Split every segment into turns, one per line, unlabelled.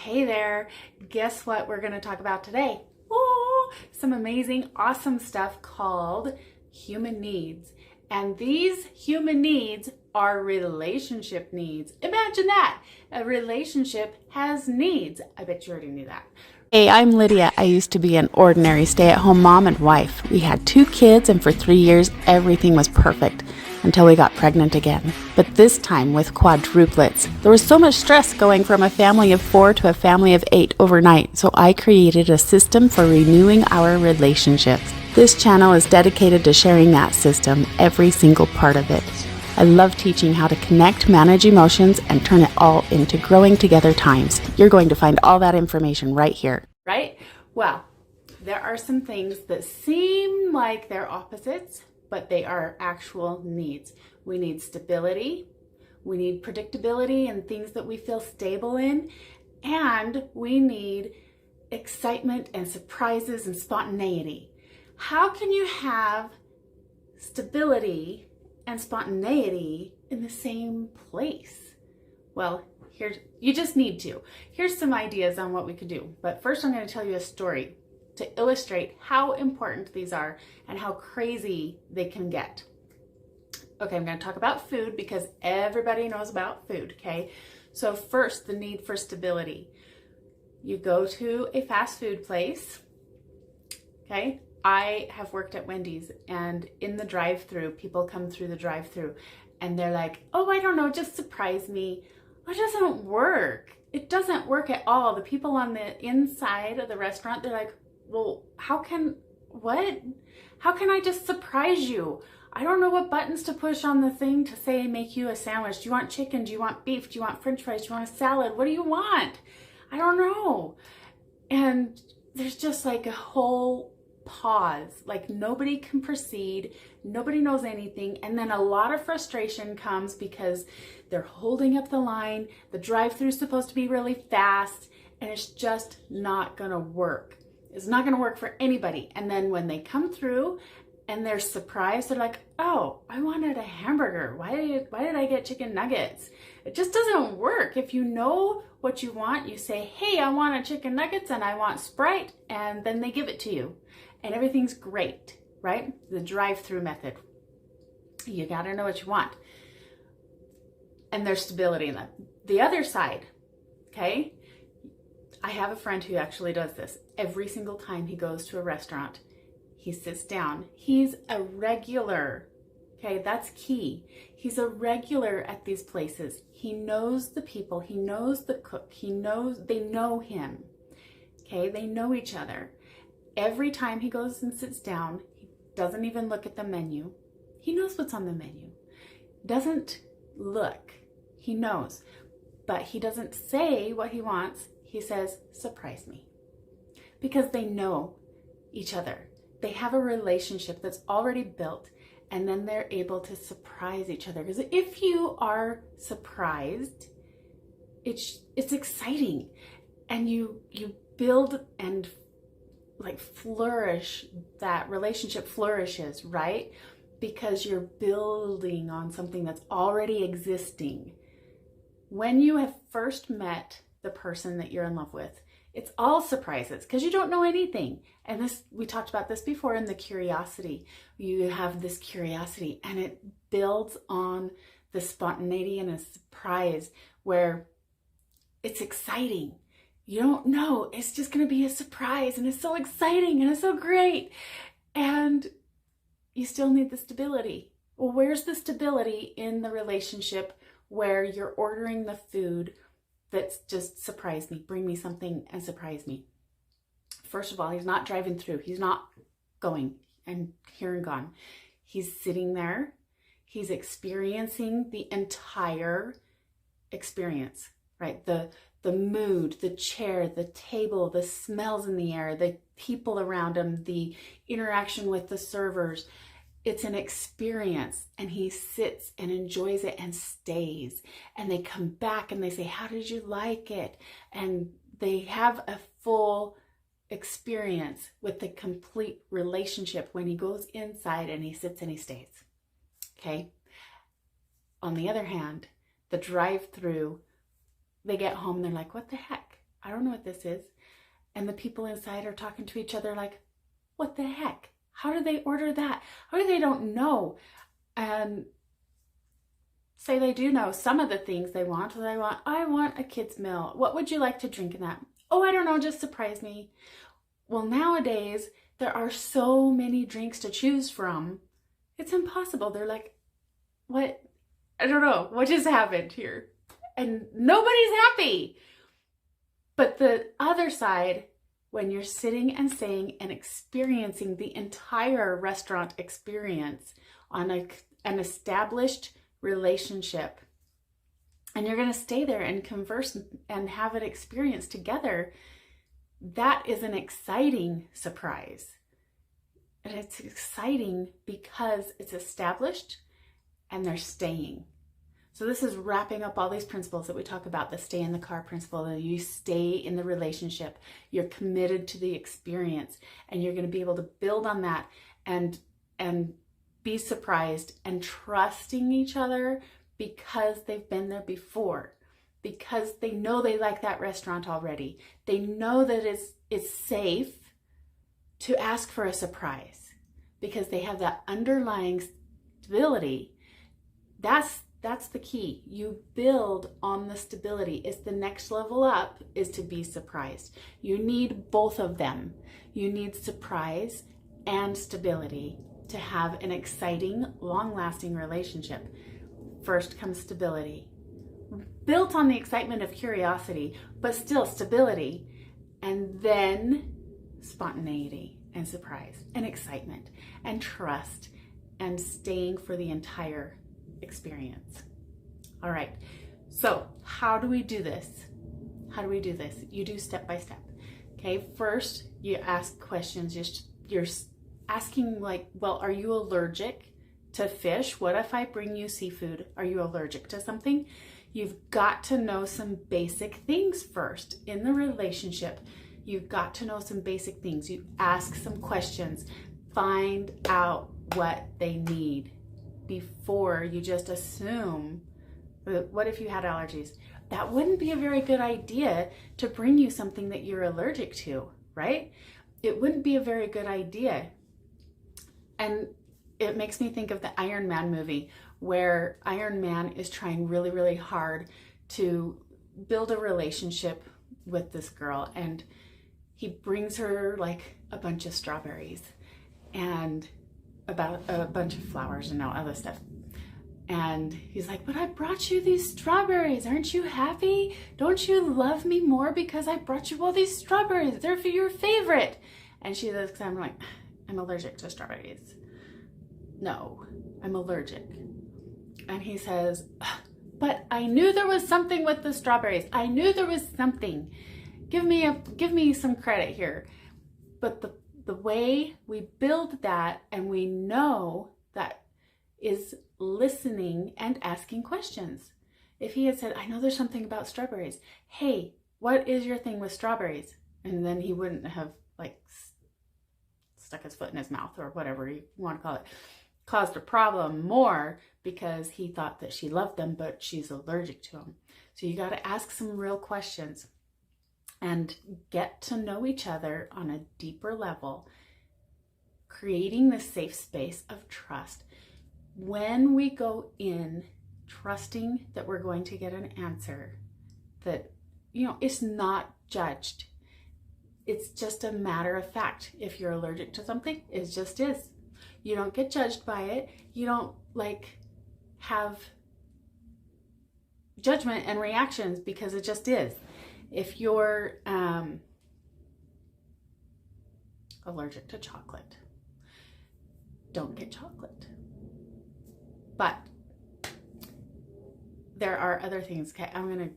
Hey there, guess what we're going to talk about today? Oh, some amazing, awesome stuff called human needs. And these human needs are relationship needs. Imagine that. A relationship has needs. I bet you already knew that.
Hey, I'm Lydia. I used to be an ordinary stay-at-home mom and wife. We had 2 kids, and for 3 years, everything was perfect until we got pregnant again. But this time with quadruplets. There was so much stress going from a family of 4 to a family of 8 overnight, so I created a system for renewing our relationships. This channel is dedicated to sharing that system, every single part of it. I love teaching how to connect, manage emotions, and turn it all into growing together times. You're going to find all that information right here.
Right? Well, there are some things that seem like they're opposites, but they are actual needs. We need stability, we need predictability and things that we feel stable in, and we need excitement and surprises and spontaneity. How can you have stability and spontaneity in the same place? Well, you just need to. Here's some ideas on what we could do. But first I'm going to tell you a story to illustrate how important these are and how crazy they can get. Okay, I'm going to talk about food because everybody knows about food, okay? So first, the need for stability. You go to a fast food place, okay? I have worked at Wendy's, and in the drive-thru, people come through the drive-thru and they're like, oh, I don't know, just surprise me. It doesn't work. It doesn't work at all. The people on the inside of the restaurant, they're like, well, how can I just surprise you? I don't know what buttons to push on the thing to say make you a sandwich. Do you want chicken? Do you want beef? Do you want french fries? Do you want a salad? What do you want? I don't know. And there's just like a whole pause, like nobody can proceed, nobody knows anything, and then a lot of frustration comes because they're holding up the line, the drive-thru is supposed to be really fast, and it's just not gonna work. It's not gonna work for anybody. And then when they come through and they're surprised, they're like, oh, I wanted a hamburger. Why did I get chicken nuggets? It just doesn't work. If you know what you want, you say, hey, I want a chicken nuggets and I want Sprite, and then they give it to you. And everything's great, right? The drive-through method. You gotta know what you want. And there's stability in that. The other side, okay? I have a friend who actually does this. Every single time he goes to a restaurant, he sits down. He's a regular, okay? That's key. He's a regular at these places. He knows the people. He knows the cook. They know him, okay? They know each other. Every time he goes and sits down, he doesn't even look at the menu. He knows what's on the menu. Doesn't look. He knows. But he doesn't say what he wants. He says, surprise me. Because they know each other. They have a relationship that's already built, and then they're able to surprise each other. Because if you are surprised, it's exciting. And you build and like flourish, that relationship flourishes, right? Because you're building on something that's already existing. When you have first met the person that you're in love with, it's all surprises because you don't know anything. And this, we talked about this before in the curiosity. You have this curiosity and it builds on the spontaneity and a surprise where it's exciting. You don't know, it's just gonna be a surprise, and it's so exciting and it's so great. And you still need the stability. Well, where's the stability in the relationship where you're ordering the food that's just surprise me, bring me something and surprise me? First of all, he's not driving through. He's not going and here and gone. He's sitting there. He's experiencing the entire experience, right? The mood, the chair, the table, the smells in the air, the people around him, the interaction with the servers. It's an experience, and he sits and enjoys it and stays. And they come back and they say, how did you like it? And they have a full experience with the complete relationship when he goes inside and he sits and he stays, okay? On the other hand, the drive-through, they get home and they're like, what the heck? I don't know what this is. And the people inside are talking to each other like, what the heck? How do they order that? How do they don't know? And say they do know some of the things they want. I want a kid's meal. What would you like to drink in that? Oh, I don't know, just surprise me. Well, nowadays, there are so many drinks to choose from. It's impossible. They're like, what? I don't know. What just happened here? And nobody's happy. But the other side, when you're sitting and staying and experiencing the entire restaurant experience on an established relationship, and you're going to stay there and converse and have an experience together, that is an exciting surprise. And it's exciting because it's established and they're staying. So this is wrapping up all these principles that we talk about, the stay in the car principle, that you stay in the relationship, you're committed to the experience, and you're going to be able to build on that and be surprised and trusting each other because they've been there before, because they know they like that restaurant already. They know that it's safe to ask for a surprise because they have that underlying stability. That's the key. You build on the stability. It's the next level up is to be surprised. You need both of them. You need surprise and stability to have an exciting, long-lasting relationship. First comes stability, built on the excitement of curiosity, but still stability, and then spontaneity and surprise and excitement and trust and staying for the entire experience. All right, so how do we do this? How do we do this? You do step by step. Okay, first you ask questions. You're asking like, well, are you allergic to fish? What if I bring you seafood? Are you allergic to something? You've got to know some basic things first in the relationship. You've got to know some basic things. You ask some questions, find out what they need before you just assume. What if you had allergies? That wouldn't be a very good idea to bring you something that you're allergic to, right? It wouldn't be a very good idea. And it makes me think of the Iron Man movie where Iron Man is trying really, really hard to build a relationship with this girl, and he brings her like a bunch of strawberries and about a bunch of flowers and all other stuff. And he's like, but I brought you these strawberries. Aren't you happy? Don't you love me more because I brought you all these strawberries? They're your favorite. And she looks at him like, I'm allergic to strawberries. No, I'm allergic. And he says, but I knew there was something with the strawberries. I knew there was something. Give me some credit here. But the way we build that and we know that is listening and asking questions. If he had said, I know there's something about strawberries. Hey, what is your thing with strawberries? And then he wouldn't have like stuck his foot in his mouth or whatever you want to call it. Caused a problem more because he thought that she loved them, but she's allergic to them. So you got to ask some real questions and get to know each other on a deeper level, creating the safe space of trust. When we go in trusting that we're going to get an answer that, it's not judged. It's just a matter of fact. If you're allergic to something, it just is. You don't get judged by it. You don't have judgment and reactions because it just is. If you're allergic to chocolate, don't get chocolate. But there are other things. Okay, I'm going to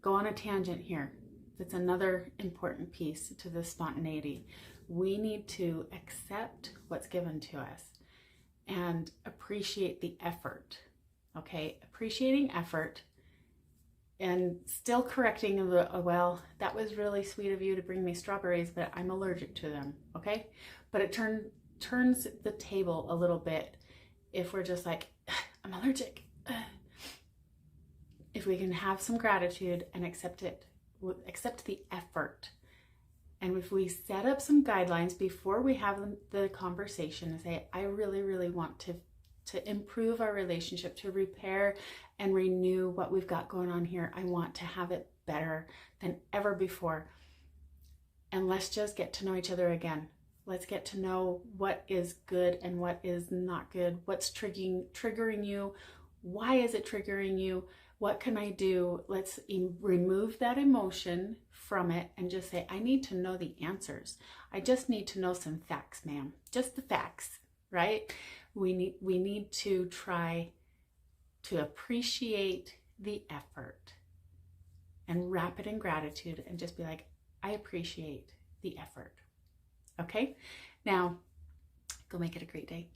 go on a tangent here. That's another important piece to this spontaneity. We need to accept what's given to us and appreciate the effort. Okay, appreciating effort and still correcting well, that was really sweet of you to bring me strawberries, but I'm allergic to them. Okay, but it turns the table a little bit if we're just like, I'm allergic. If we can have some gratitude and accept it accept the effort. And if we set up some guidelines before we have the conversation and say, I really, really want to improve our relationship, to repair and renew what we've got going on here. I want to have it better than ever before. And let's just get to know each other again. Let's get to know what is good and what is not good. What's triggering you? Why is it triggering you? What can I do? Let's remove that emotion from it and just say, I need to know the answers. I just need to know some facts, ma'am. Just the facts, right? We need to try to appreciate the effort and wrap it in gratitude and just be like, I appreciate the effort. Okay? Now, go make it a great day.